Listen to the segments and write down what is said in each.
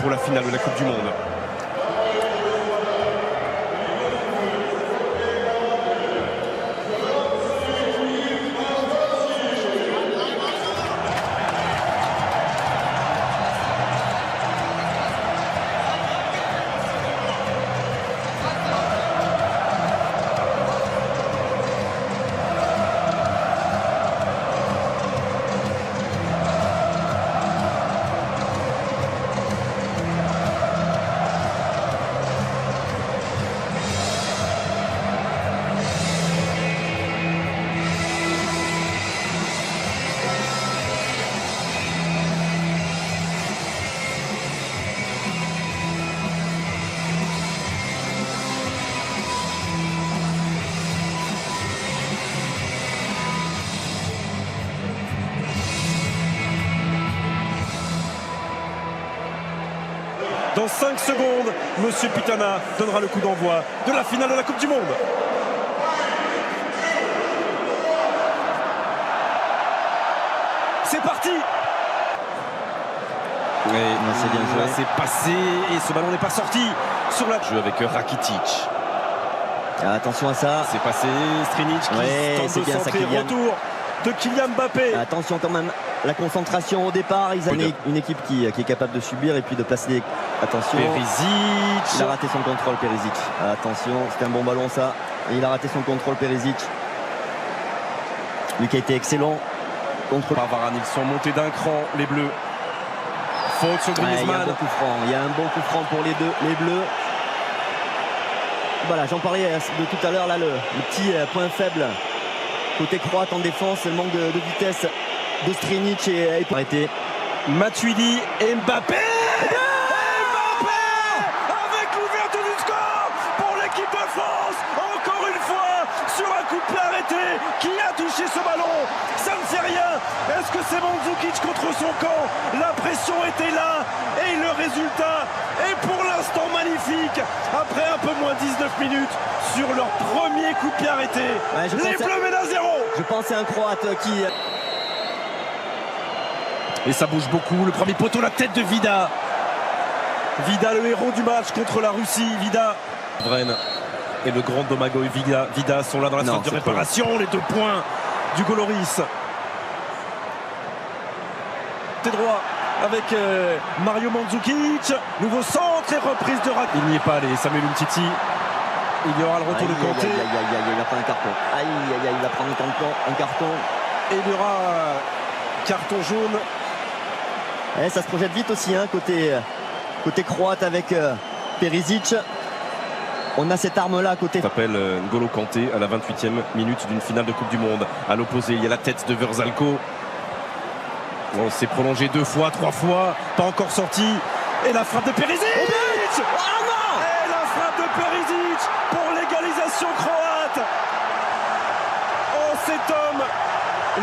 pour la finale de la Coupe du Monde. Dans 5 secondes, Monsieur Pitana donnera le coup d'envoi de la finale de la Coupe du Monde. C'est parti. Oui, c'est bien joué. C'est passé et ce ballon n'est pas sorti sur la jeu avec Rakitic. Attention à ça. C'est passé, Strinic qui tente de centrer, retour de Kylian Mbappé. Attention quand même, la concentration au départ. Ils ont une équipe qui est capable de subir et puis de placer des... Attention. Perisic. Il a raté son contrôle, Perisic. Attention, c'était un bon ballon ça. Et il a raté son contrôle, Perisic. Lui qui a été excellent. Contre par Varane, ils sont montés d'un cran, les Bleus. Faute sur Griezmann. Il y a un bon coup franc. Il y a un bon coup franc pour les Bleus. Voilà, j'en parlais de tout à l'heure là, le petit point faible côté croate en défense, le manque de vitesse de Strinic et arrêté. Matuidi et Mbappé. Mbappé avec l'ouverture du score pour l'équipe de France. Encore une fois sur un coup de pied arrêté. Qui a touché ce ballon? Ça ne fait rien. Est-ce que c'est Mandzukic contre son camp? La pression était là et le résultat est pour l'instant magnifique. Après un peu moins 19 minutes sur leur premier coup de pied arrêté. Ouais, les Bleus mènent à 0. Je pense à un Croate qui... Et ça bouge beaucoup. Le premier poteau, la tête de Vida. Vida, le héros du match contre la Russie. Vida. Vren et le grand Domagoj Vida sont là dans la phase de réparation. Les 2 points du Goloris. Côté droit avec Mario Mandzukic. Nouveau centre et reprise de Rakitic. Il n'y est pas allé. Samuel Umtiti. Il y aura le retour de Kanté. Il va prendre un carton. Il va prendre un carton. Et il y aura carton jaune. Et ça se projette vite aussi, hein, côté croate avec Perisic. On a cette arme-là à côté. Ça s'appelle N'Golo Kanté à la 28e minute d'une finale de Coupe du Monde. À l'opposé, il y a la tête de Verzalco. On s'est prolongé 2 fois, 3 fois. Pas encore sorti. Et la frappe de Perisic. Oh non! Et la frappe de Perisic pour l'égalisation croate. Oh, cet homme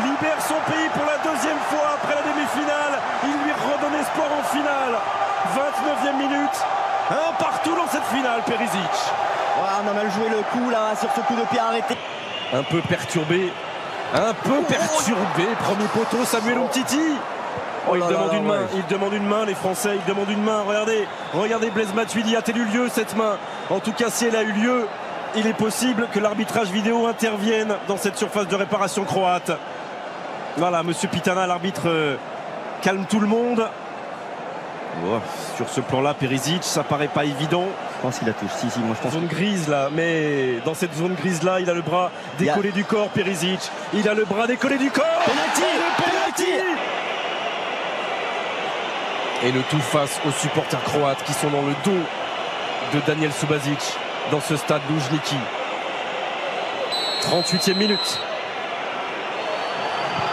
libère son pays pour la 2e fois après la demi-finale. Il lui redonne espoir en finale. 29e minute. Un partout dans cette finale, Perisic. Ouais, on a mal joué le coup là sur ce coup de pied arrêté. Un peu perturbé. Premier poteau, Samuel Umtiti. Oh, il demande une main. Il demande une main, les Français. Il demande une main. Regardez Blaise Matuidi. A-t-elle eu lieu cette main? En tout cas, si elle a eu lieu, il est possible que l'arbitrage vidéo intervienne dans cette surface de réparation croate. Voilà, Monsieur Pitana, l'arbitre, calme tout le monde. Oh, sur ce plan-là, Perisic, ça paraît pas évident. Je pense qu'il la touche. Si, moi je pense. Zone grise là, mais dans cette zone grise-là, il a le bras décollé du corps, Perisic. Il a le bras décollé du corps. Penalty. Et le tout face aux supporters croates qui sont dans le dos de Daniel Subasic dans ce stade Luzhniki. 38e minute.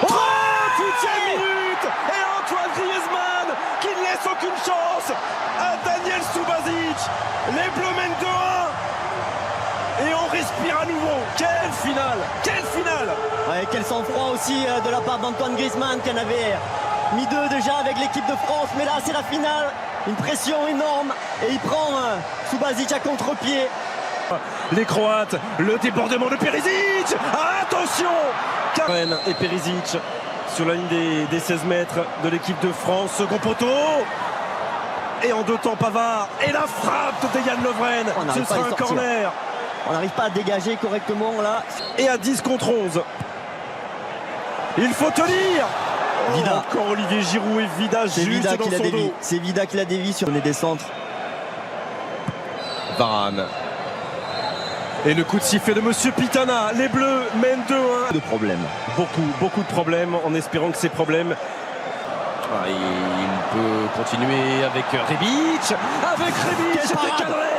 38e minute. Et Antoine Griezmann qui ne laisse aucune chance à Daniel Subasic. Les Bleus mènent 2-1. Et on respire à nouveau. Quelle finale! Quelle finale! Ouais, quel sang-froid aussi de la part d'Antoine Griezmann qui en avait mis 2 déjà avec l'équipe de France. Mais là, c'est la finale. Une pression énorme. Et il prend Subasic à contre-pied. Les Croates, le débordement de Perisic. Attention! Karen et Perisic sur la ligne des 16 mètres de l'équipe de France. Second poteau. Et en deux temps, Pavard. Et la frappe de Dejan Lovren. Ce sera un corner. On n'arrive pas à dégager correctement là. Et à 10 contre 11. Il faut tenir. Vida. Encore Olivier Giroud et Vida juste Vida dans qui l'a son dévié. dos. C'est Vida qui l'a dévié sur les centres. Varane. Et le coup de sifflet de Monsieur Pitana. Les Bleus mènent 2-1. De problèmes. Beaucoup de problèmes, en espérant que ces problèmes... il peut continuer avec Rebic. Avec Rebic, c'était cadré.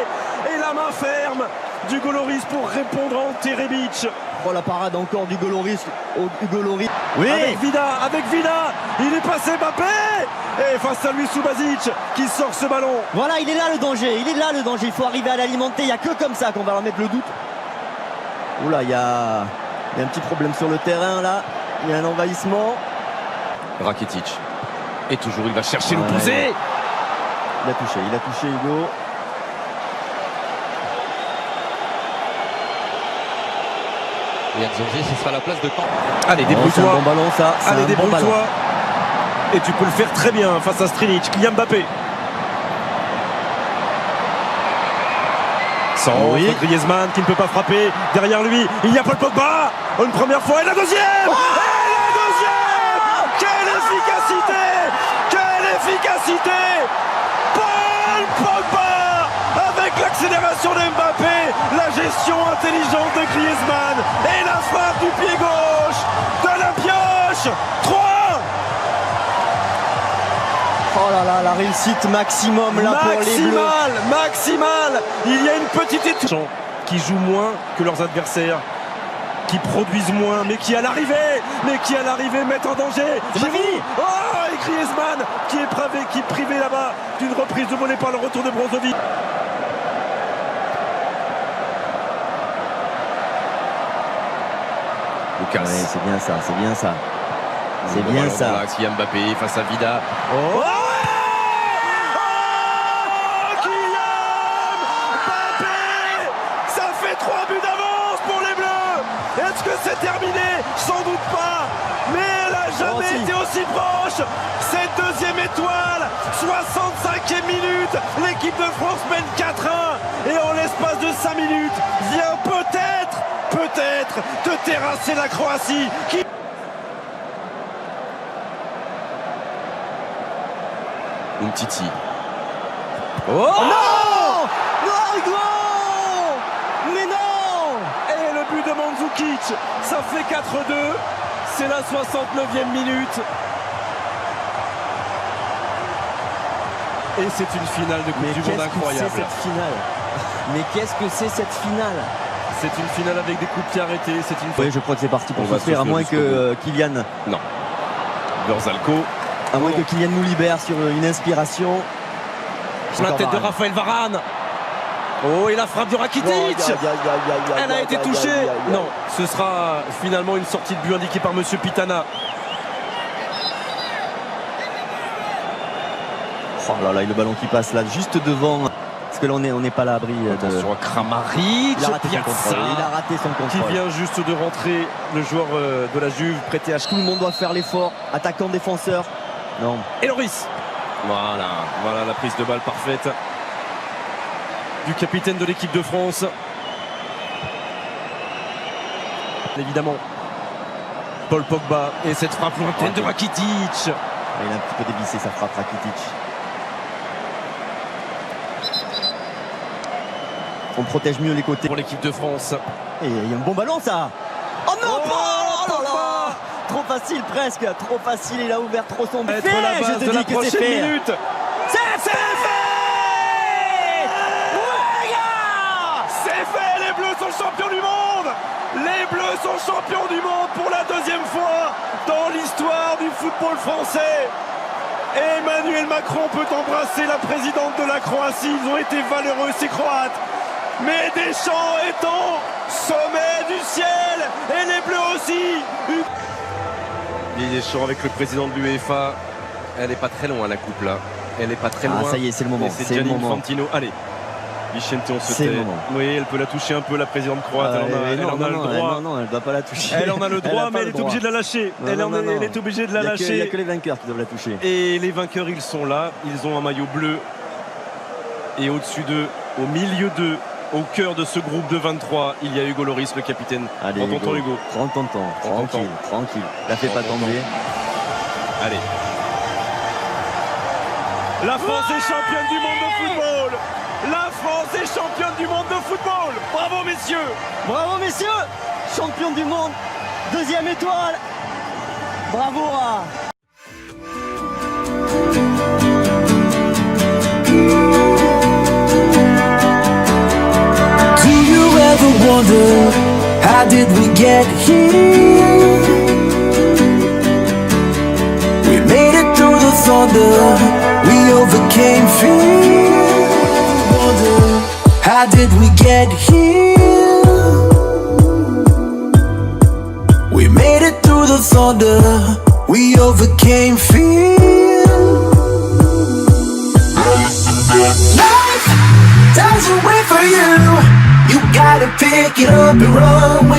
Et la main ferme d'Hugo Lloris pour répondre à Ante Rebic. Oh, la parade encore d'Hugo Lloris. Hugo Lloris. Oui. Avec Vida, il est passé Mbappé. Et face à lui Subasic qui sort ce ballon. Voilà, il est là le danger, il faut arriver à l'alimenter, il n'y a que comme ça qu'on va leur mettre le doute. Oula, il y a un petit problème sur le terrain là, il y a un envahissement. Rakitic. Et toujours il va chercher le pousser. Il a touché Hugo. Et Nzonzi, ce sera la place de camp. Allez, C'est débrouille-toi. un bon ballon ça. Allez, un bon ballon. débrouille-toi. Et tu peux le faire très bien face à Strinic. Kylian Mbappé. Sans Griezmann qui ne peut pas frapper. Derrière lui, il y a Paul Pogba. Une première fois et la deuxième. Et la deuxième. Quelle efficacité. Quelle efficacité. Paul Pogba avec l'accélération de Mbappé. La gestion intelligente de Griezmann. Et la frappe du pied gauche de la pioche. 3. Oh là là, la réussite maximum là pour les Bleus. Maximal. Il y a une petite étoile qui jouent moins que leurs adversaires, qui produisent moins, mais qui à l'arrivée mettent en danger. C'est pas fini. Oh, et Griezmann qui est privé là-bas d'une reprise de volée par le retour de Brozovic. Lucas. Ouais, c'est bien ça. C'est Bon bien ballon ça. dans l'axe, Kylian Mbappé face à Vida. Oh, Kylian Mbappé. Ça fait 3 buts d'avance pour les Bleus. Est-ce que c'est terminé? Sans doute pas. Mais elle n'a jamais été aussi proche. Cette deuxième étoile, 65e minute. L'équipe de France mène 4-1. Et en l'espace de 5 minutes, vient peut-être de terrasser la Croatie. Umtiti. Oh, Non, Hugo. Mais non. et le but de Mandzukic, ça fait 4-2. C'est la 69e minute. Et c'est une finale de Coupe du Monde incroyable. Mais qu'est-ce que c'est cette finale? C'est une finale avec des coups de pied arrêtés. C'est une Oui, je crois que c'est parti pour On va souffrir, à souffrir moins jusqu'au que Kylian, Non. Berzalco. à moins que Kylian nous libère sur une inspiration. La tête de Raphaël Varane. Oh, et la frappe de Rakitic. Elle a été touchée. Non, ce sera finalement une sortie de but indiquée par Monsieur Pitana. Oh là là, et le ballon qui passe là, juste devant. Parce que là, on n'est pas à l'abri de... Attention à Kramaric. Il a raté son contrôle. Il a raté son Qui contrôle. vient juste de rentrer, le joueur de la Juve, prêté à... Tout le monde doit faire l'effort. Attaquant, défenseur. Non. Et Lloris. Voilà la prise de balle parfaite du capitaine de l'équipe de France. Évidemment, Paul Pogba et cette frappe lointaine de Rakitic. Il a un petit peu dévissé sa frappe, Rakitic. On protège mieux les côtés. Pour l'équipe de France. Et il y a un bon ballon, ça. Oh non, Oh, oh là là. Pogba. Trop facile presque, trop facile, il a ouvert trop son but. Être la base Je de te la dis que c'est prochaine fait. minute. C'est fait. Ouais, gars. C'est fait, les Bleus sont champions du monde. Les Bleus sont champions du monde pour la deuxième fois dans l'histoire du football français. Emmanuel Macron peut embrasser la présidente de la Croatie. Ils ont été valeureux, ces Croates. Mais Deschamps est au sommet du ciel. Et les Bleus aussi. Deschamps avec le président de l'UEFA. Elle n'est pas très loin, la coupe là. Elle n'est pas très loin. Ah, ça y est, c'est le moment. Et c'est C'est le Gianni moment. Infantino. Allez. Vicente, on se C'est tait. le moment. Oui, elle peut la toucher un peu, la présidente croate. Elle en a le droit. Non, elle ne doit pas la toucher. Elle en a le droit, a pas mais elle le est droit. obligée de la lâcher. Non, Elle non, est obligée de la Il n'y a lâcher. que les vainqueurs qui doivent la toucher. Et les vainqueurs, ils sont là. Ils ont un maillot bleu Et au-dessus d'eux, au milieu d'eux, au cœur de ce groupe de 23, il y a Hugo Lloris, le capitaine. Allez, Prends ton temps, Hugo. Prends ton temps, Prends ton tranquille, tranquille. La fais Prends pas ton tomber. Allez. La France est championne du monde de football. La France est championne du monde de football. Bravo, messieurs. Bravo messieurs, champion du monde, deuxième étoile. Bravo à... Do you ever wonder, how did we get here? We made it through the thunder, we overcame fear. Wonder, how did we get here? We made it through the thunder, we overcame fear. Life doesn't wait for you. You gotta pick it up and run with